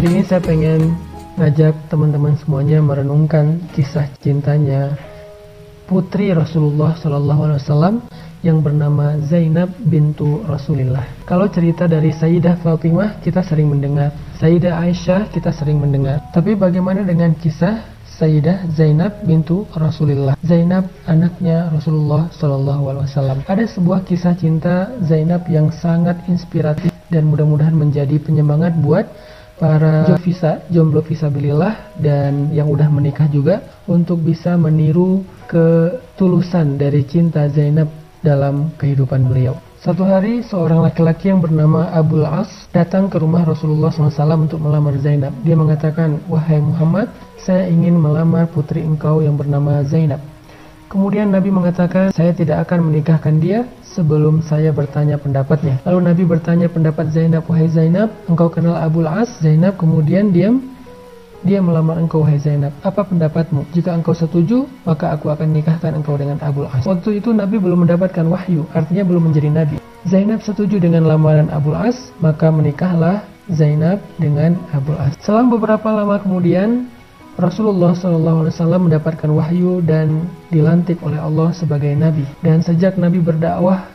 Hari ini saya pengen ngajak teman-teman semuanya merenungkan kisah cintanya putri Rasulullah SAW yang bernama Zainab bintu Rasulillah. Kalau cerita dari Sayyidah Fatimah kita sering mendengar, Sayyidah Aisyah kita sering mendengar. Tapi bagaimana dengan kisah Sayyidah Zainab bintu Rasulillah? Zainab anaknya Rasulullah SAW. Ada sebuah kisah cinta Zainab yang sangat inspiratif dan mudah-mudahan menjadi penyemangat buat para jomblo fisabilillah dan yang udah menikah juga untuk bisa meniru ketulusan dari cinta Zainab dalam kehidupan beliau. Satu hari seorang laki-laki yang bernama Abul As datang ke rumah Rasulullah SAW untuk melamar Zainab. Dia mengatakan, "Wahai Muhammad, saya ingin melamar putri engkau yang bernama Zainab." Kemudian Nabi mengatakan, "Saya tidak akan menikahkan dia sebelum saya bertanya pendapatnya." Lalu Nabi bertanya pendapat Zainab, "Wahai Zainab, engkau kenal Abul As?" Zainab kemudian diam. Dia melamar engkau, "Wahai Zainab, apa pendapatmu? Jika engkau setuju, maka aku akan nikahkan engkau dengan Abul As." Waktu itu Nabi belum mendapatkan wahyu, artinya belum menjadi Nabi. Zainab setuju dengan lamaran Abul As, maka menikahlah Zainab dengan Abul As. Selang beberapa lama kemudian, Rasulullah SAW mendapatkan wahyu dan dilantik oleh Allah sebagai Nabi. Dan sejak Nabi berdakwah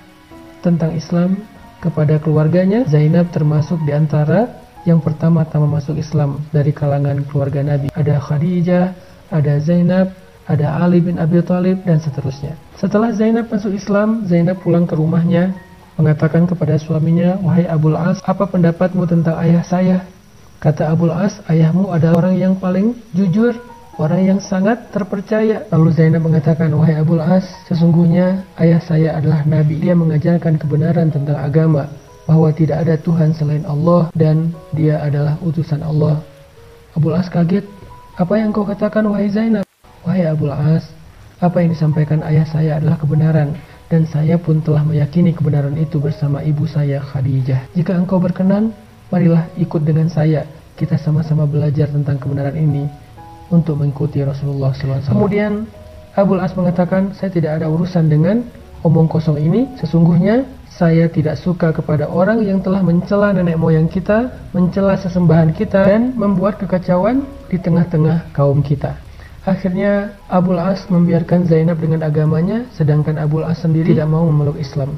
tentang Islam kepada keluarganya, Zainab termasuk di antara yang pertama-tama masuk Islam dari kalangan keluarga Nabi. Ada Khadijah, ada Zainab, ada Ali bin Abi Thalib, dan seterusnya. Setelah Zainab masuk Islam, Zainab pulang ke rumahnya, mengatakan kepada suaminya, "Wahai Abul As, apa pendapatmu tentang ayah saya?" Kata Abul As, "Ayahmu adalah orang yang paling jujur, orang yang sangat terpercaya." Lalu Zainab mengatakan, "Wahai Abul As, sesungguhnya ayah saya adalah Nabi. Dia mengajarkan kebenaran tentang agama, bahwa tidak ada Tuhan selain Allah dan dia adalah utusan Allah." Abul As kaget. "Apa yang kau katakan, wahai Zainab?" "Wahai Abul As, apa yang disampaikan ayah saya adalah kebenaran, dan saya pun telah meyakini kebenaran itu bersama ibu saya Khadijah. Jika engkau berkenan, marilah ikut dengan saya. Kita sama-sama belajar tentang kebenaran ini untuk mengikuti Rasulullah SAW." Kemudian Abul As mengatakan, "Saya tidak ada urusan dengan omong kosong ini. Sesungguhnya saya tidak suka kepada orang yang telah mencela nenek moyang kita, mencela sesembahan kita, dan membuat kekacauan di tengah-tengah kaum kita." Akhirnya Abul As membiarkan Zainab dengan agamanya, sedangkan Abul As sendiri tidak mau memeluk Islam.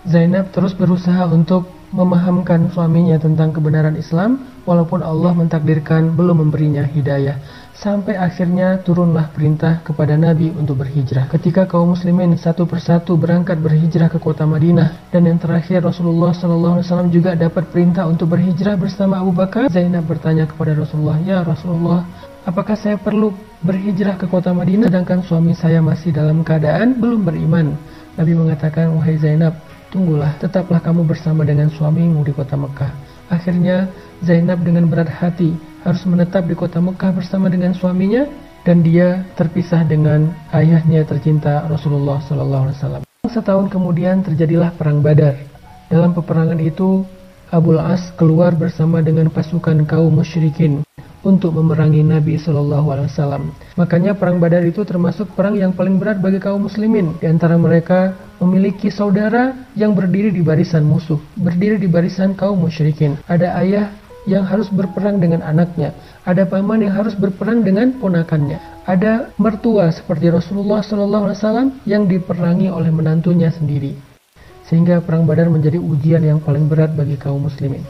Zainab terus berusaha untuk memahamkan suaminya tentang kebenaran Islam, walaupun Allah mentakdirkan belum memberinya hidayah. Sampai akhirnya turunlah perintah kepada Nabi untuk berhijrah. Ketika kaum muslimin satu persatu berangkat berhijrah ke kota Madinah, dan yang terakhir Rasulullah SAW juga dapat perintah untuk berhijrah bersama Abu Bakar, Zainab bertanya kepada Rasulullah, "Ya Rasulullah, apakah saya perlu berhijrah ke kota Madinah sedangkan suami saya masih dalam keadaan belum beriman?" Nabi mengatakan, "Wahai Zainab, tunggulah, tetaplah kamu bersama dengan suamimu di kota Mekah." Akhirnya Zainab dengan berat hati harus menetap di kota Mekah bersama dengan suaminya, dan dia terpisah dengan ayahnya tercinta Rasulullah SAW. Setahun kemudian terjadilah perang Badar. Dalam peperangan itu Abul As keluar bersama dengan pasukan kaum musyrikin untuk memerangi Nabi SAW. Makanya perang Badar itu termasuk perang yang paling berat bagi kaum muslimin. Di antara mereka memiliki saudara yang berdiri di barisan musuh, berdiri di barisan kaum musyrikin. Ada ayah yang harus berperang dengan anaknya, ada paman yang harus berperang dengan ponakannya, ada mertua seperti Rasulullah SAW yang diperangi oleh menantunya sendiri. Sehingga perang Badar menjadi ujian yang paling berat bagi kaum muslimin.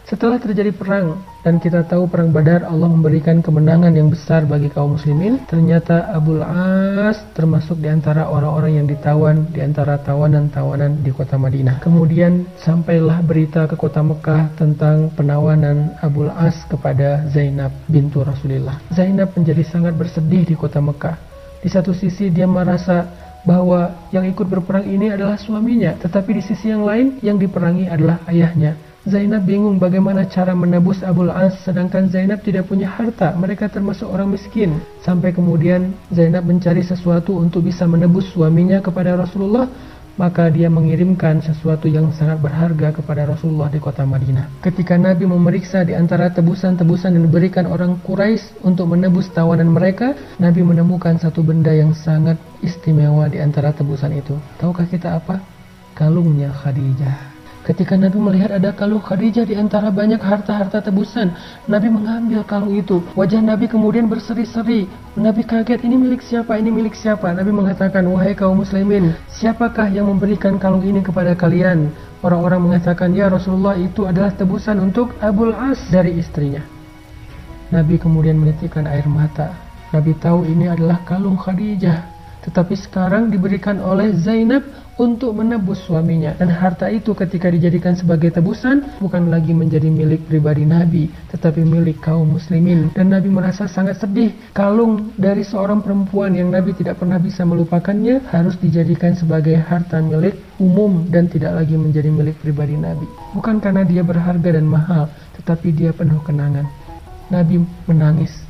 Setelah terjadi perang, dan kita tahu perang Badar Allah memberikan kemenangan yang besar bagi kaum muslimin, ternyata Abul As termasuk di antara orang-orang yang ditawan di antara tawanan-tawanan di kota Madinah. Kemudian sampailah berita ke kota Mekah tentang penawanan Abul As kepada Zainab bintu Rasulillah. Zainab menjadi sangat bersedih di kota Mekah. Di satu sisi dia merasa bahwa yang ikut berperang ini adalah suaminya, tetapi di sisi yang lain yang diperangi adalah ayahnya. Zainab bingung bagaimana cara menebus Abul As, sedangkan Zainab tidak punya harta, mereka termasuk orang miskin. Sampai kemudian Zainab mencari sesuatu untuk bisa menebus suaminya kepada Rasulullah, maka dia mengirimkan sesuatu yang sangat berharga kepada Rasulullah di kota Madinah. Ketika Nabi memeriksa di antara tebusan-tebusan yang diberikan orang Quraisy untuk menebus tawanan mereka, Nabi menemukan satu benda yang sangat istimewa di antara tebusan itu. Tahukah kita apa? Kalungnya Khadijah. Ketika Nabi melihat ada kalung Khadijah di antara banyak harta-harta tebusan, Nabi mengambil kalung itu. Wajah Nabi kemudian berseri-seri. Nabi kaget, ini milik siapa? Ini milik siapa? Nabi mengatakan, wahai kaum muslimin, siapakah yang memberikan kalung ini kepada kalian? Orang-orang mengatakan, ya Rasulullah, itu adalah tebusan untuk Abul As dari istrinya. Nabi kemudian menitikkan air mata. Nabi tahu ini adalah kalung Khadijah, tetapi sekarang diberikan oleh Zainab untuk menebus suaminya. Dan harta itu ketika dijadikan sebagai tebusan bukan lagi menjadi milik pribadi Nabi, tetapi milik kaum muslimin. Dan Nabi merasa sangat sedih, kalung dari seorang perempuan yang Nabi tidak pernah bisa melupakannya harus dijadikan sebagai harta milik umum dan tidak lagi menjadi milik pribadi Nabi. Bukan karena dia berharga dan mahal, tetapi dia penuh kenangan. Nabi menangis.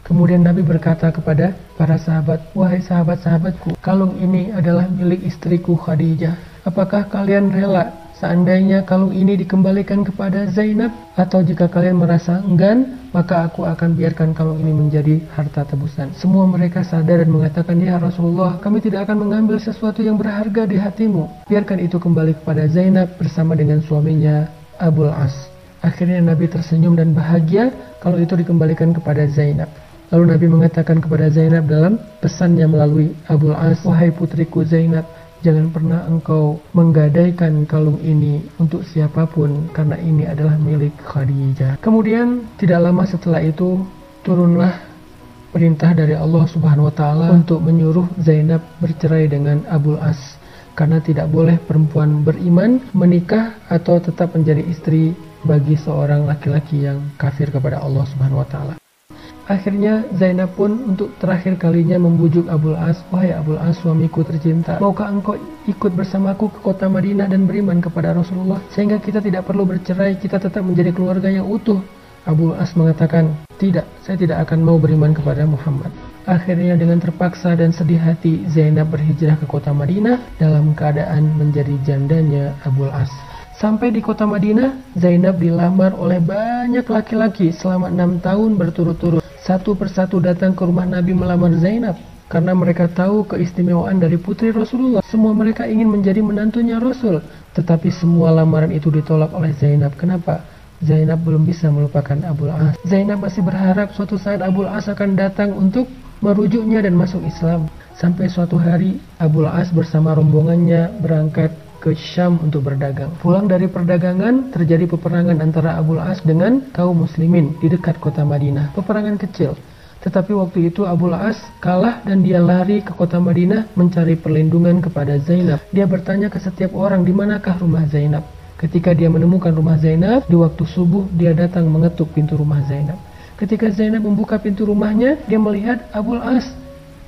Kemudian Nabi berkata kepada para sahabat, wahai sahabat-sahabatku, kalung ini adalah milik istriku Khadijah. Apakah kalian rela seandainya kalung ini dikembalikan kepada Zainab? Atau jika kalian merasa enggan, maka aku akan biarkan kalung ini menjadi harta tebusan. Semua mereka sadar dan mengatakan, ya Rasulullah, kami tidak akan mengambil sesuatu yang berharga di hatimu. Biarkan itu kembali kepada Zainab bersama dengan suaminya Abul As. Akhirnya Nabi tersenyum dan bahagia kalau itu dikembalikan kepada Zainab. Lalu Nabi mengatakan kepada Zainab dalam pesannya melalui Abul As, wahai putriku Zainab, jangan pernah engkau menggadaikan kalung ini untuk siapapun, karena ini adalah milik Khadijah. Kemudian tidak lama setelah itu turunlah perintah dari Allah Subhanahu wa Ta'ala untuk menyuruh Zainab bercerai dengan Abul As, karena tidak boleh perempuan beriman menikah atau tetap menjadi istri bagi seorang laki-laki yang kafir kepada Allah Subhanahu wa Ta'ala. Akhirnya Zainab pun untuk terakhir kalinya membujuk Abul As, wahai Abul As, suamiku tercinta, maukah engkau ikut bersamaku ke kota Madinah dan beriman kepada Rasulullah, sehingga kita tidak perlu bercerai, kita tetap menjadi keluarga yang utuh? Abul As mengatakan, tidak, saya tidak akan mau beriman kepada Muhammad. Akhirnya dengan terpaksa dan sedih hati, Zainab berhijrah ke kota Madinah dalam keadaan menjadi jandanya Abul As. Sampai di kota Madinah, Zainab dilamar oleh banyak laki-laki selama 6 tahun berturut-turut. Satu persatu datang ke rumah Nabi melamar Zainab, karena mereka tahu keistimewaan dari putri Rasulullah. Semua mereka ingin menjadi menantunya Rasul, tetapi semua lamaran itu ditolak oleh Zainab. Kenapa? Zainab belum bisa melupakan Abul As. Zainab masih berharap suatu saat Abul As akan datang untuk merujuknya dan masuk Islam. Sampai suatu hari Abul As bersama rombongannya berangkat ke Syam untuk berdagang. Pulang dari perdagangan, terjadi peperangan antara Abul As dengan kaum muslimin di dekat kota Madinah. Peperangan kecil, tetapi waktu itu Abul As kalah dan dia lari ke kota Madinah mencari perlindungan kepada Zainab. Dia bertanya ke setiap orang, di manakah rumah Zainab? Ketika dia menemukan rumah Zainab, di waktu subuh dia datang mengetuk pintu rumah Zainab. Ketika Zainab membuka pintu rumahnya, dia melihat Abul As,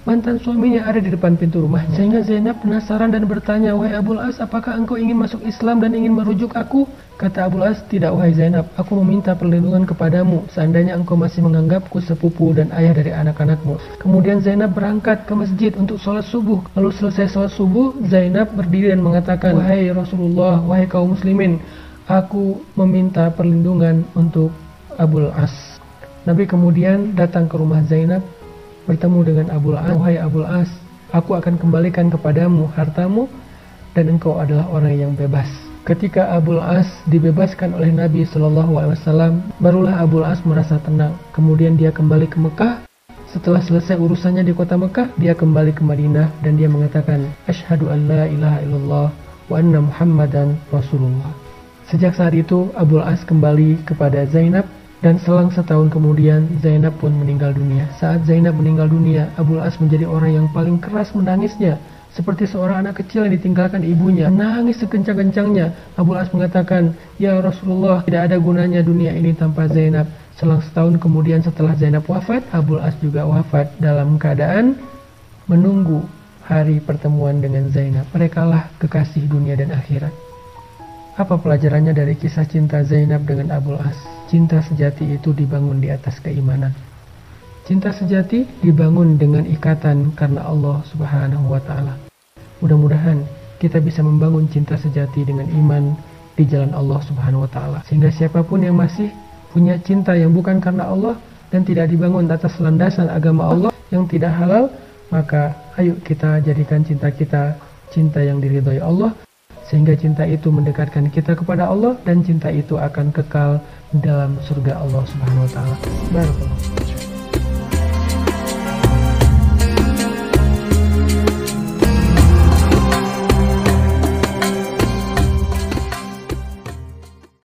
mantan suaminya, ada di depan pintu rumahnya. Sehingga Zainab penasaran dan bertanya, wahai Abul As, apakah engkau ingin masuk Islam dan ingin merujuk aku? Kata Abul As, tidak wahai Zainab, aku meminta perlindungan kepadamu seandainya engkau masih menganggapku sepupu dan ayah dari anak-anakmu. Kemudian Zainab berangkat ke masjid untuk sholat subuh. Lalu selesai sholat subuh, Zainab berdiri dan mengatakan, wahai Rasulullah, wahai kaum muslimin, aku meminta perlindungan untuk Abul As. Nabi kemudian datang ke rumah Zainab, bertemu dengan Abul As. Wahai Abul As, aku akan kembalikan kepadamu hartamu dan engkau adalah orang yang bebas. Ketika Abul As dibebaskan oleh Nabi SAW, barulah Abul As merasa tenang. Kemudian dia kembali ke Mekah. Setelah selesai urusannya di kota Mekah, dia kembali ke Madinah dan dia mengatakan, Asyhadu an la ilaha illallah wa anna Muhammadan Rasulullah. Sejak saat itu Abul As kembali kepada Zainab. Dan selang setahun kemudian Zainab pun meninggal dunia. Saat Zainab meninggal dunia, Abul As menjadi orang yang paling keras menangisnya, seperti seorang anak kecil yang ditinggalkan ibunya. Menangis sekencang-kencangnya. Abul As mengatakan, ya Rasulullah, tidak ada gunanya dunia ini tanpa Zainab. Selang setahun kemudian setelah Zainab wafat, Abul As juga wafat dalam keadaan menunggu hari pertemuan dengan Zainab. Merekalah kekasih dunia dan akhirat. Apa pelajarannya dari kisah cinta Zainab dengan Abul As? Cinta sejati itu dibangun di atas keimanan. Cinta sejati dibangun dengan ikatan karena Allah Subhanahu wa Ta'ala. Mudah-mudahan kita bisa membangun cinta sejati dengan iman di jalan Allah Subhanahu wa Ta'ala, sehingga siapapun yang masih punya cinta yang bukan karena Allah dan tidak dibangun atas landasan agama Allah yang tidak halal, maka ayo kita jadikan cinta kita cinta yang diridhai Allah, sehingga cinta itu mendekatkan kita kepada Allah dan cinta itu akan kekal dalam surga Allah Subhanahu wa taala. Barakallahu.